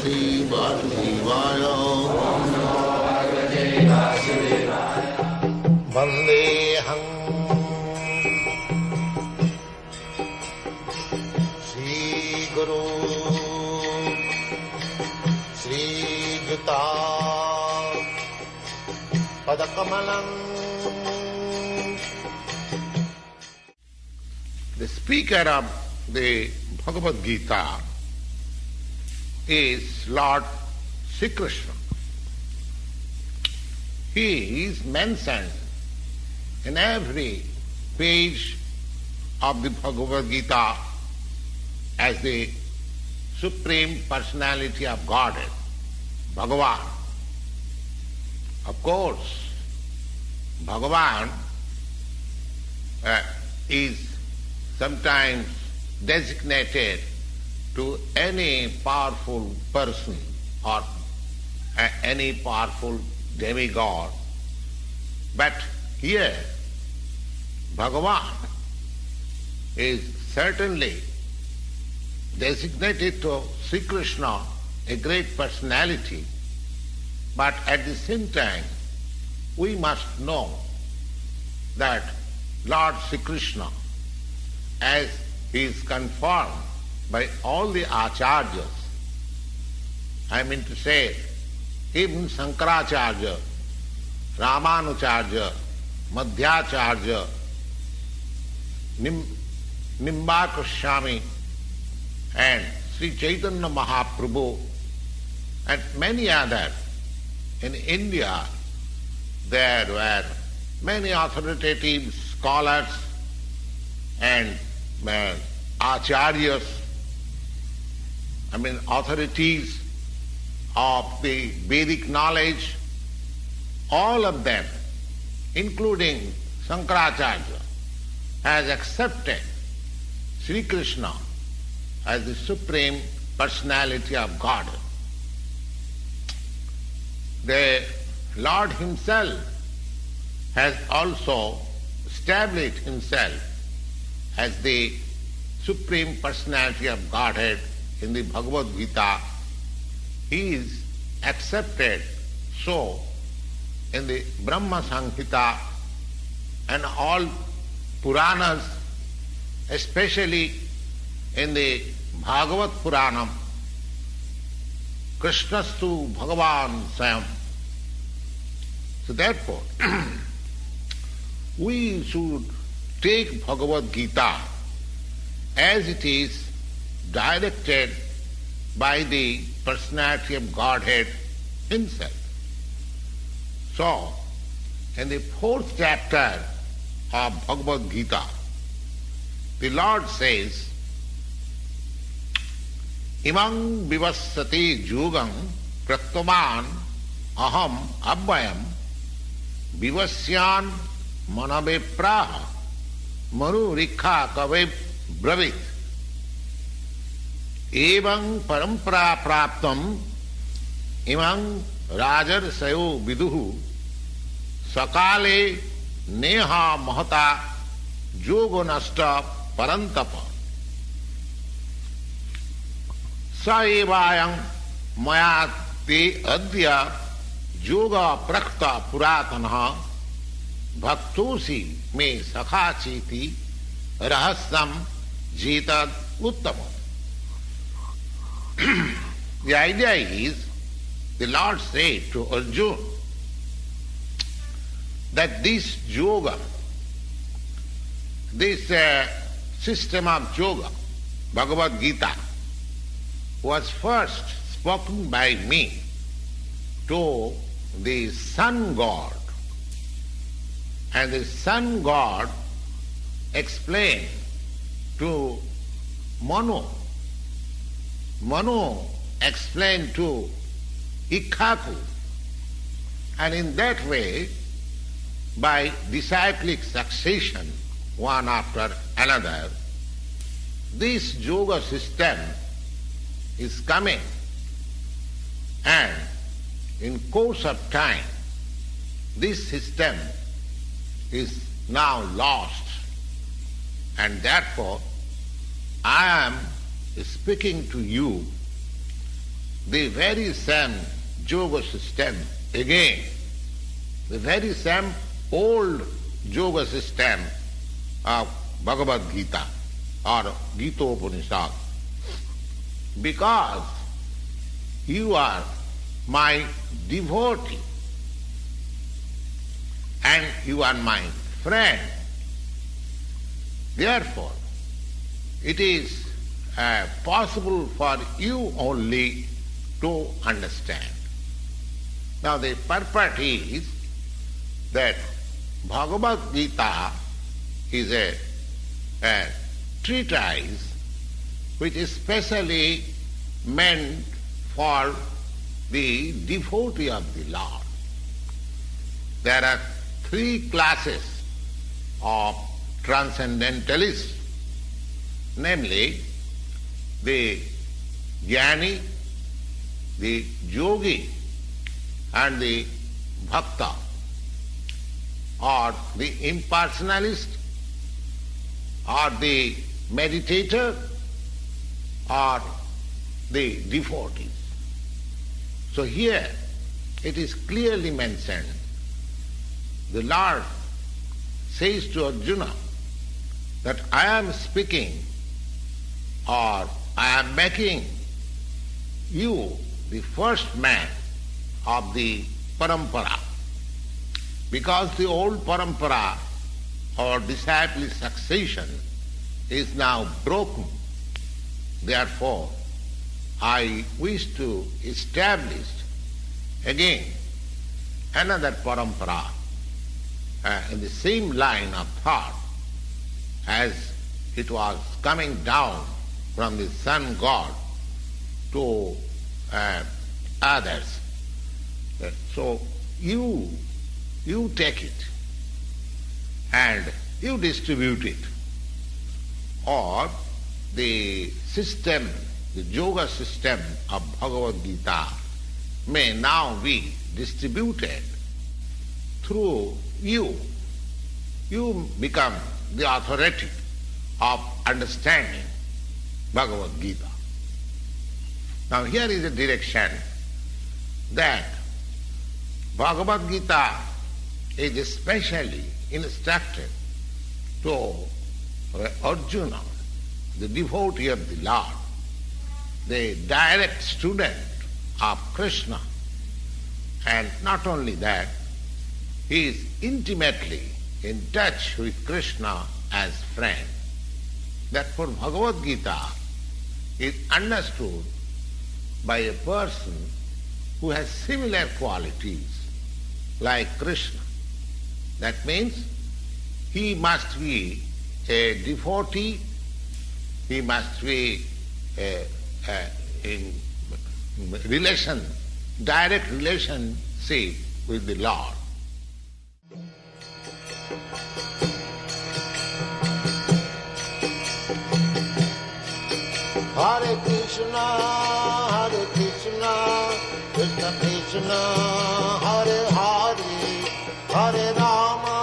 Bhagavate Vasudevaya. Vandeham Shri Guru Shri Juta Padakamalam. The speaker of the Bhagavad Gita is Lord Sri Krishna. He is mentioned in every page of the Bhagavad Gita as the Supreme Personality of Godhead, Bhagavan. Of course, Bhagavan is sometimes designated to any powerful person or any powerful demigod. But here, Bhagavan is certainly designated to Sri Krishna, a great personality, but at the same time, we must know that Lord Sri Krishna, as he is confirmed by all the acharyas, I mean to say, even Shankaracharya, Ramanujarya, Madhyacharya, Nimba Goswami, and Sri Chaitanya Mahaprabhu, and many others. In India, there were many authoritative scholars and acharyas, authorities of the Vedic knowledge, all of them, including Shankaracharya, has accepted Sri Krishna as the Supreme Personality of God. The Lord Himself has also established Himself as the Supreme Personality of Godhead in the Bhagavad Gita. He is accepted so in the Brahma Samhita and all Puranas, especially in the Bhagavad Puranam, Krishnastu Bhagavan Swayam. So therefore, we should take Bhagavad Gita as it is directed by the personality of Godhead Himself. So, in the 4th chapter of Bhagavad Gita, the Lord says, Imam vivassati jugam pratvaman aham abhayam vivasyan manave praha manu rikha kave bravit evam parampara praptam imam rajar sayo viduhu sakale neha mahata yoga nasta parantapa sa evayam maya te adya yoga prakta puratana bhaktosi me sakha cheti rahasyam jetad uttama. The idea is, the Lord said to Arjuna that this yoga, this system of yoga, Bhagavad Gita, was first spoken by me to the Sun God. And the Sun God explained to Manu. Manu explained to Ikkaku. And in that way, by disciplic succession, one after another, this yoga system is coming, and in course of time, this system is now lost, and therefore I am speaking to you the very same yoga system again, the very same old yoga system of Bhagavad Gita or Gita Upanishad, because you are my devotee and you are my friend. Therefore, it is possible for you only to understand. Now the purport is that Bhagavad Gita is a treatise which is specially meant for the devotee of the Lord. There are three classes of transcendentalists, namely the jnani, the yogi, and the bhakta, or the impersonalist, or the meditator, or the devotees. So here it is clearly mentioned. The Lord says to Arjuna that I am speaking, or I am making you the first man of the parampara, because the old parampara or disciple succession is now broken. Therefore, I wish to establish again another parampara in the same line of thought as it was coming down from the sun god to others. So you take it and you distribute it, or the system, the yoga system of Bhagavad Gita may now be distributed through you. You become the authority of understanding Bhagavad Gita. Now here is a direction that Bhagavad Gita is especially instructed to Arjuna, the devotee of the Lord, the direct student of Krishna. And not only that, he is intimately in touch with Krishna as friend. Therefore Bhagavad Gita is understood by a person who has similar qualities like Krishna. That means he must be a devotee, he must be in relation, direct relationship with the Lord. Hare Krishna, Krishna Krishna, Hare Hare, Hare Rama,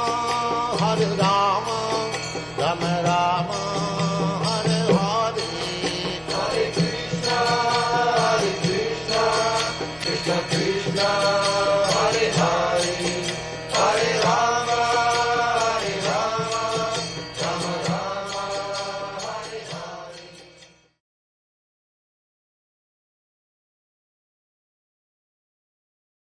Rama Rama.